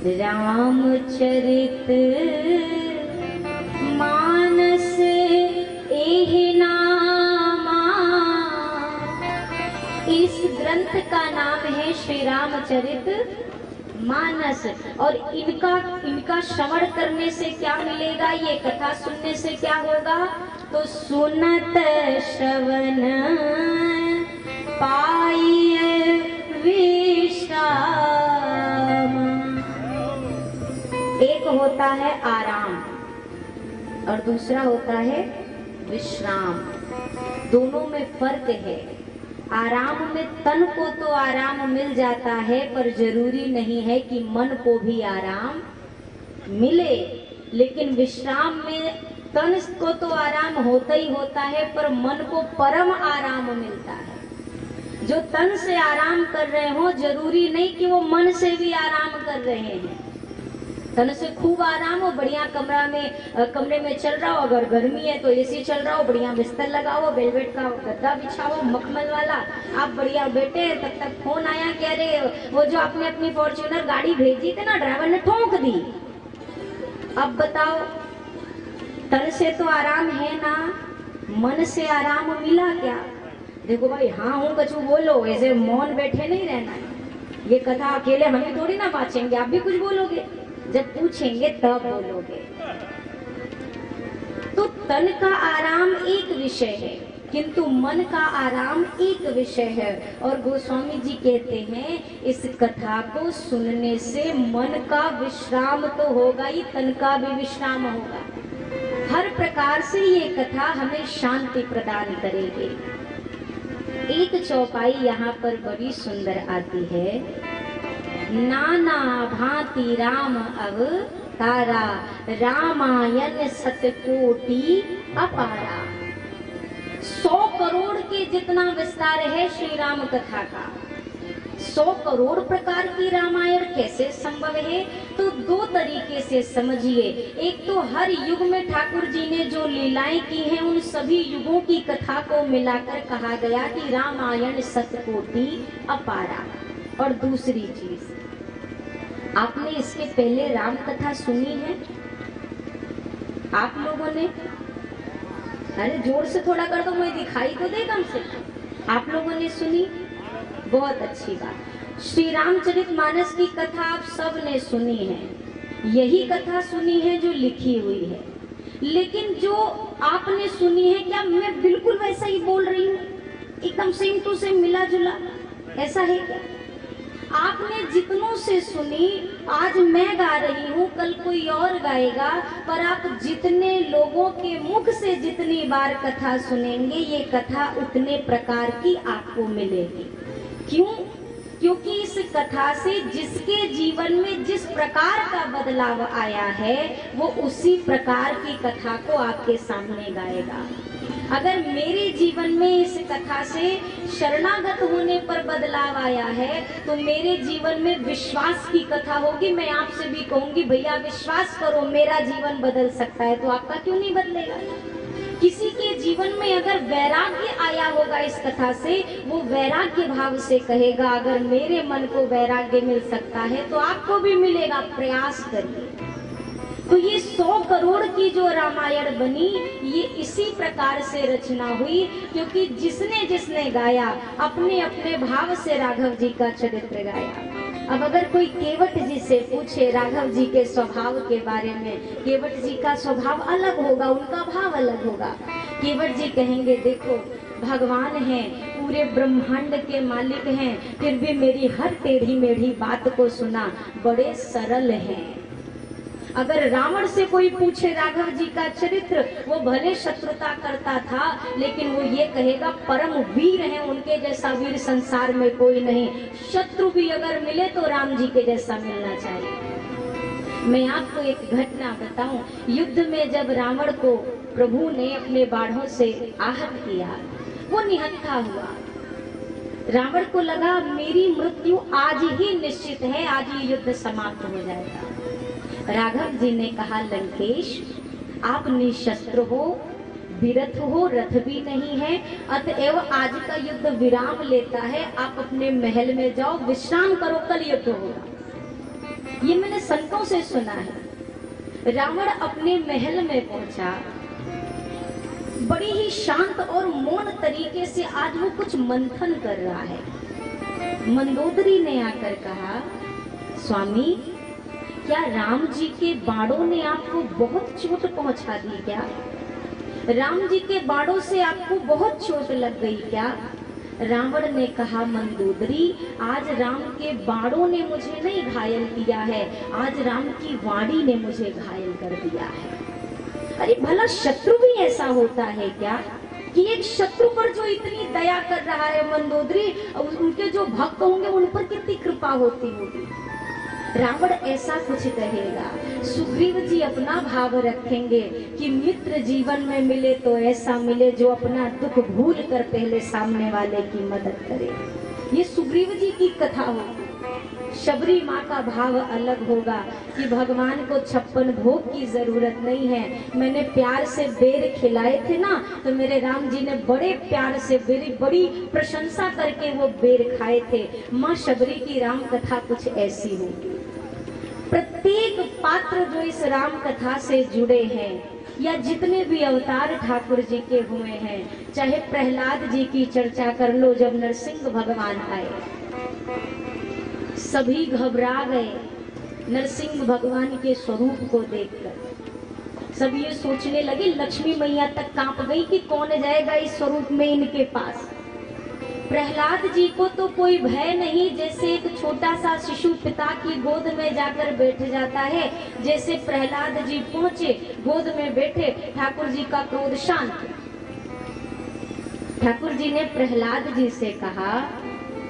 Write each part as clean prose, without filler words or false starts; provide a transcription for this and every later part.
रामचरित मानस एहि नामा। इस ग्रंथ का नाम है श्री रामचरित मानस। और इनका श्रवण करने से क्या मिलेगा, ये कथा सुनने से क्या होगा, तो सुनत श्रवण पाइय विश्राम। एक होता है आराम और दूसरा होता है विश्राम। दोनों में फर्क है। आराम में तन को तो आराम मिल जाता है, पर जरूरी नहीं है कि मन को भी आराम मिले। लेकिन विश्राम में तन को तो आराम होता ही होता है, पर मन को परम आराम मिलता है। जो तन से आराम कर रहे हो, जरूरी नहीं कि वो मन से भी आराम कर रहे हैं। तन से खूब आराम हो, बढ़िया कमरे में चल रहा हो, अगर गर्मी है तो एसी चल रहा हो, बढ़िया बिस्तर लगाओ, वेलवेट का गद्दा बिछाओ मखमल वाला, आप बढ़िया बैठे। तब तक फोन आया कि अरे वो जो आपने अपनी फॉर्च्यूनर गाड़ी भेजी थी ना, ड्राइवर ने ठोक दी। अब बताओ, तन से तो आराम है ना, मन से आराम मिला क्या? देखो भाई, हाँ हूँ कछु बोलो, ऐसे मौन बैठे नहीं रहना है। ये कथा अकेले हम ही थोड़ी ना बाँचेंगे, आप भी कुछ बोलोगे, जब पूछेंगे तब बोलोगे। तो तन का आराम एक विषय है, किंतु मन का आराम एक विषय है। और गोस्वामी जी कहते हैं, इस कथा को सुनने से मन का विश्राम तो होगा ही, तन का भी विश्राम होगा। हर प्रकार से ये कथा हमें शांति प्रदान करेगी। एक चौपाई यहाँ पर बड़ी सुंदर आती है। नाना भांति राम अवतारा, रामायण सतकोटि अपारा। 100 करोड़ के जितना विस्तार है श्री राम कथा का। 100 करोड़ प्रकार की रामायण कैसे संभव है, तो 2 तरीके से समझिए। एक तो हर युग में ठाकुर जी ने जो लीलाएं की हैं, उन सभी युगों की कथा को मिलाकर कहा गया कि रामायण सतकोटि अपारा। और दूसरी चीज, आपने इसके पहले राम कथा सुनी है आप लोगों ने? अरे जोर से थोड़ा कर दो, मुझे दिखाई तो दे कम से। आप लोगों ने सुनी? बहुत अच्छी बात। श्री रामचरितमानस की कथा आप सब ने सुनी है। यही कथा सुनी है जो लिखी हुई है। लेकिन जो आपने सुनी है, क्या मैं बिल्कुल वैसा ही बोल रही हूँ, एकदम सेम टू सेम मिला जुला? ऐसा है क्या? आपने जितनों से सुनी, आज मैं गा रही हूँ, कल कोई और गाएगा, पर आप जितने लोगों के मुख से जितनी बार कथा सुनेंगे, ये कथा उतने प्रकार की आपको मिलेगी। क्यों? क्योंकि इस कथा से जिसके जीवन में जिस प्रकार का बदलाव आया है, वो उसी प्रकार की कथा को आपके सामने गाएगा। अगर मेरे जीवन में इस कथा से शरणागत होने पर बदलाव आया है, तो मेरे जीवन में विश्वास की कथा होगी। मैं आपसे भी कहूंगी, भैया विश्वास करो, मेरा जीवन बदल सकता है, तो आपका क्यों नहीं बदलेगा? किसी के जीवन में अगर वैराग्य आया होगा इस कथा से, वो वैराग्य भाव से कहेगा, अगर मेरे मन को वैराग्य मिल सकता है तो आपको भी मिलेगा, प्रयास करिए। तो ये 100 करोड़ की जो रामायण बनी, ये इसी प्रकार से रचना हुई, क्योंकि जिसने जिसने गाया, अपने अपने भाव से राघव जी का चरित्र गाया। अब अगर कोई केवट जी से पूछे राघव जी के स्वभाव के बारे में, केवट जी का स्वभाव अलग होगा, उनका भाव अलग होगा। केवट जी कहेंगे, देखो भगवान हैं, पूरे ब्रह्मांड के मालिक हैं, फिर भी मेरी हर टेढ़ी मेढ़ी बात को सुना, बड़े सरल हैं। अगर रावण से कोई पूछे राघव जी का चरित्र, वो भले शत्रुता करता था, लेकिन वो ये कहेगा परम वीर हैं, उनके जैसा वीर संसार में कोई नहीं। शत्रु भी अगर मिले तो राम जी के जैसा मिलना चाहिए। मैं आपको एक घटना बताऊं। युद्ध में जब रावण को प्रभु ने अपने बाणों से आहत किया, वो निहत्था हुआ। रावण को लगा मेरी मृत्यु आज ही निश्चित है, आज ही युद्ध समाप्त हो जाएगा। राघव जी ने कहा, लंकेश आप निशस्त्र हो, विरथ हो, रथ भी नहीं है, अतएव आज का युद्ध विराम लेता है, आप अपने महल में जाओ, विश्राम करो, कल युद्ध होगा। ये मैंने संतों से सुना है। रावण अपने महल में पहुंचा, बड़ी ही शांत और मौन तरीके से आज वो कुछ मंथन कर रहा है। मंदोदरी ने आकर कहा, स्वामी क्या राम जी के बाणों ने आपको बहुत चोट पहुंचा दी क्या? राम जी के बाणों से आपको बहुत चोट लग गई क्या? रावण ने कहा, मंदोदरी आज राम के बाणों ने मुझे नहीं घायल किया है, आज राम की वाणी ने मुझे घायल कर दिया है। अरे भला शत्रु भी ऐसा होता है क्या कि एक शत्रु पर जो इतनी दया कर रहा है मंदोदरी, उनके जो भक्त होंगे उन पर कितनी कृपा होती होगी। रावण ऐसा कुछ कहेगा, सुग्रीव जी अपना भाव रखेंगे कि मित्र जीवन में मिले तो ऐसा मिले जो अपना दुख भूल कर पहले सामने वाले की मदद करे। ये सुग्रीव जी की कथा होगी। शबरी माँ का भाव अलग होगा कि भगवान को 56 भोग की जरूरत नहीं है, मैंने प्यार से बेर खिलाए थे ना, तो मेरे राम जी ने बड़े प्यार से बड़ी प्रशंसा करके वो बेर खाए थे। माँ शबरी की राम कथा कुछ ऐसी होगी। प्रत्येक पात्र जो इस राम कथा से जुड़े हैं या जितने भी अवतार ठाकुर जी के हुए हैं, चाहे प्रहलाद जी की चर्चा कर लो, जब नरसिंह भगवान आए सभी घबरा गए नरसिंह भगवान के स्वरूप को देखकर। सब ये सोचने लगे, लक्ष्मी मैया तक कांप गई कि कौन जाएगा इस स्वरूप में इनके पास। प्रहलाद जी को तो कोई भय नहीं, जैसे एक छोटा सा शिशु पिता की गोद में जाकर बैठ जाता है। जैसे प्रहलाद जी पहुंचे, गोद में बैठे, ठाकुर जी का क्रोध शांत। ठाकुर जी ने प्रहलाद जी से कहा,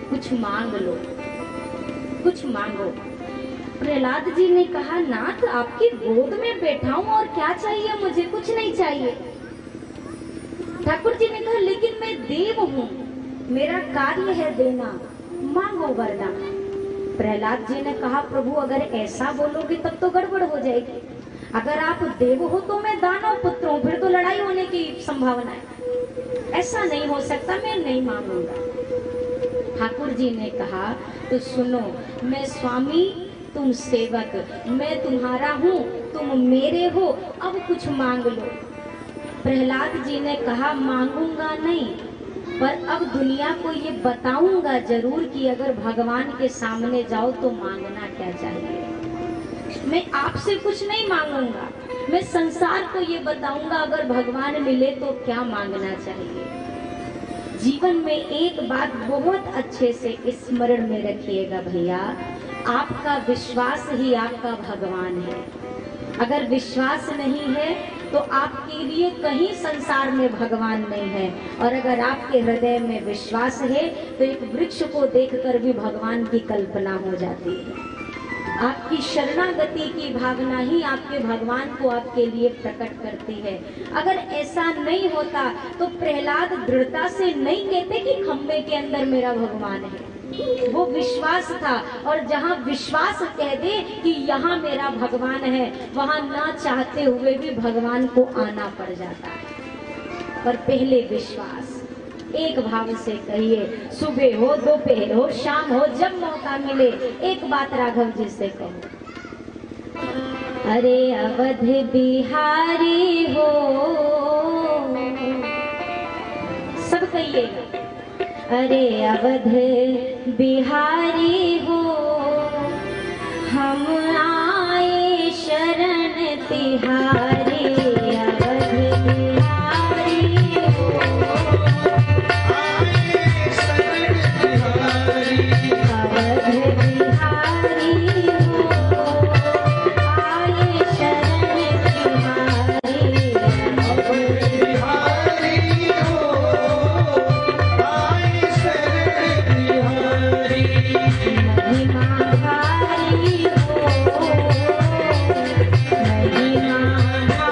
कुछ मांग लो, कुछ मांगो। प्रहलाद जी ने कहा, नाथ आपकी गोद में बैठा हूं और क्या चाहिए मुझे? कुछ नहीं चाहिए। ठाकुर जी ने कहा, लेकिन मैं देव हूं, मेरा कार्य है देना, मांगो वरदान। प्रहलाद जी ने कहा, प्रभु अगर ऐसा बोलोगे तब तो गड़बड़ हो जाएगी। अगर आप देव हो तो मैं दानव पुत्र हूं, फिर तो लड़ाई होने की संभावना है। ऐसा नहीं हो सकता, मैं नहीं मांगूंगा। ठाकुर जी ने कहा, तो सुनो, मैं स्वामी तुम सेवक, मैं तुम्हारा हूँ तुम मेरे हो, अब कुछ मांग लो। प्रहलाद जी ने कहा, मांगूंगा नहीं, पर अब दुनिया को ये बताऊंगा जरूर कि अगर भगवान के सामने जाओ तो मांगना क्या चाहिए। मैं आपसे कुछ नहीं मांगूंगा, मैं संसार को ये बताऊंगा अगर भगवान मिले तो क्या मांगना चाहिए। जीवन में एक बात बहुत अच्छे से स्मरण में रखिएगा भैया, आपका विश्वास ही आपका भगवान है। अगर विश्वास नहीं है तो आपके लिए कहीं संसार में भगवान नहीं है, और अगर आपके हृदय में विश्वास है तो एक वृक्ष को देखकर भी भगवान की कल्पना हो जाती है। आपकी शरणागति की भावना ही आपके भगवान को आपके लिए प्रकट करती है। अगर ऐसा नहीं होता तो प्रहलाद दृढ़ता से नहीं कहते कि खंबे के अंदर मेरा भगवान है। वो विश्वास था, और जहाँ विश्वास कह दे कि यहाँ मेरा भगवान है, वहाँ ना चाहते हुए भी भगवान को आना पड़ जाता है। पर पहले विश्वास, एक भाव से कहिए, सुबह हो दोपहर हो शाम हो जब मौका मिले एक बात राघव जी से कहो, अरे अवध बिहारी हो, सब कहिएगा, अरे अवध बिहारी हो, हम आए शरण तिहारी, अवध बिहारी हो, आए शरण तिहारी, अवध बिहारी हो, आए शरण तिहारी, अवध बिहारी हो, आए शरण तिहारी, महिमा भारी हो, महिमा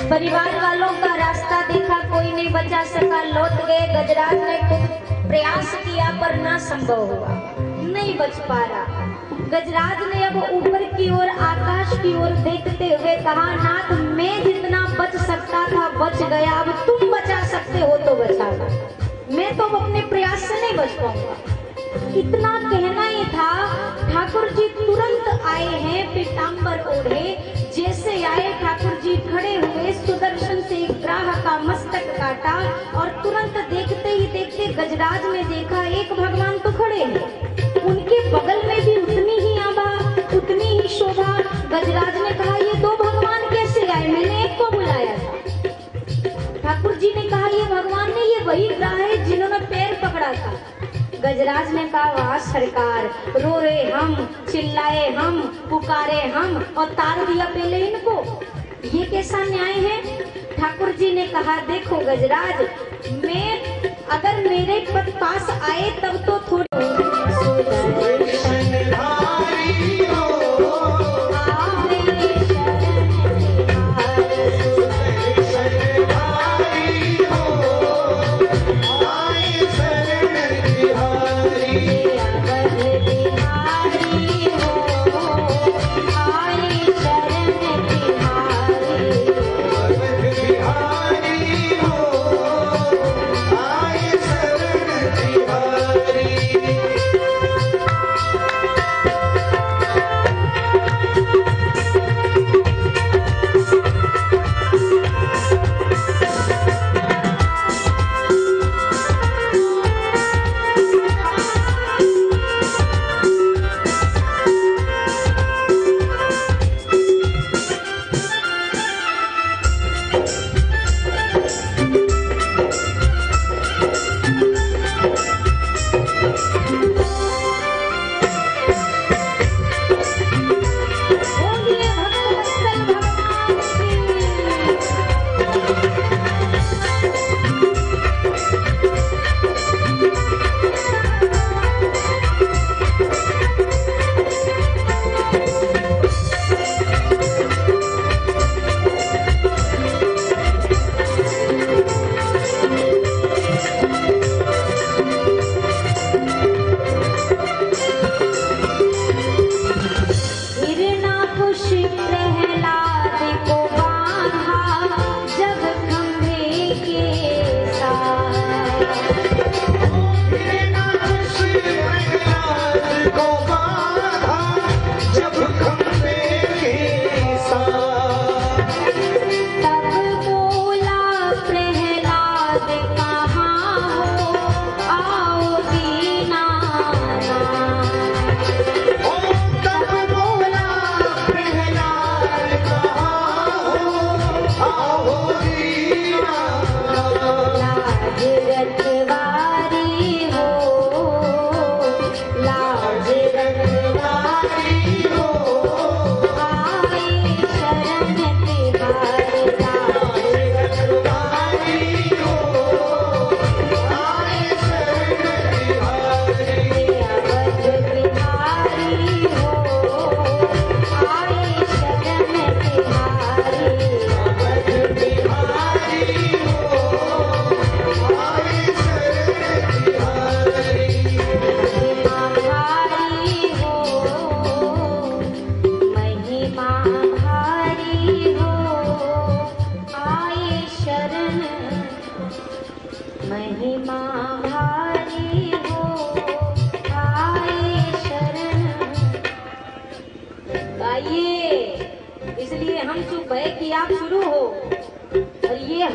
परिवार वालों का रास्ता देखा, कोई नहीं बचा सका, लौट गए। गजराज ने कुछ प्रयास किया पर ना संभव हुआ, नहीं बच पा रहा। गजराज ने अब ऊपर की ओर, आकाश की ओर देखते हुए कहा, नाथ मैं जितना बच सकता था बच गया, अब तुम बचा सकते हो तो बचा लो, मैं तो अपने प्रयास से नहीं बच पाऊंगा। इतना कहना ही था, ठाकुर जी तुरंत आए हैं पीतांबर ओढ़े। जैसे आए ठाकुर जी खड़े हुए, सुदर्शन से एक ग्राह का मस्तक काटा और तुरंत देखते ही देखते गजराज ने देखा एक भगवान तो खड़े हैं, उनके बगल में भी उतनी ही आभा, उतनी ही शोभा। गजराज ने कहा ये दो भगवान कैसे आए, मैंने एक को बुलाया था। ठाकुर जी ने कहा ये भगवान नहीं, ये वही ग्राह है जिन्होंने पैर पकड़ा था। गजराज ने कहा वाह सरकार, रो रहे हम, चिल्लाए हम, पुकारे हम और तार दिया पहले इनको, ये कैसा न्याय है। ठाकुर जी ने कहा देखो गजराज, मैं अगर मेरे पास आए तब तो थोड़ी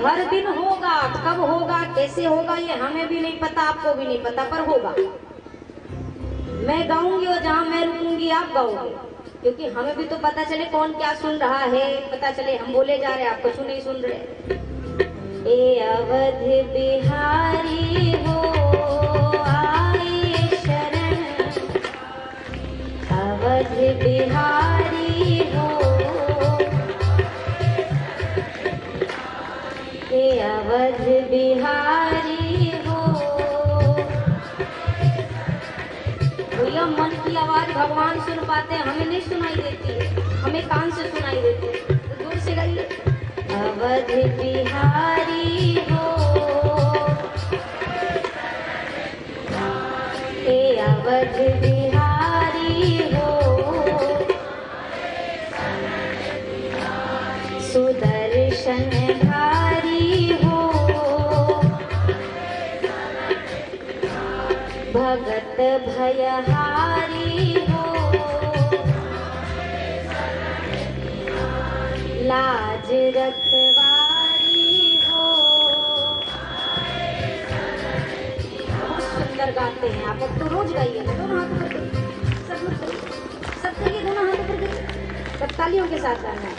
हर दिन होगा, कब होगा कैसे होगा ये हमें भी नहीं पता, आपको भी नहीं पता, पर होगा। मैं गाऊंगी और जहाँ मैं रुकूंगी आप गाओगे, क्योंकि हमें भी तो पता चले कौन क्या सुन रहा है, पता चले हम बोले जा रहे हैं आप कुछ नहीं सुन रहे। ए अवध बिहारी हो आए शरण, अवध बिहारी हो, ए अवध बिहारी हो। भैया मन की आवाज भगवान सुन पाते हैं, हमें नहीं सुनाई देती है, हमें कान से सुनाई देती है, तो दूर से गाइए। अवध बिहारी हो, हे अवध बिहारी हो, सुदर्शन धारी हो, भगत भयहारी हो, लाज रखवारी हो। बहुत सुंदर गाते हैं आप, अब तो रोज गाइए ना, दोनों हाथों करके सब लोग, सब करिए, दोनों हाथों करके, सब तालियों के साथ गाना है।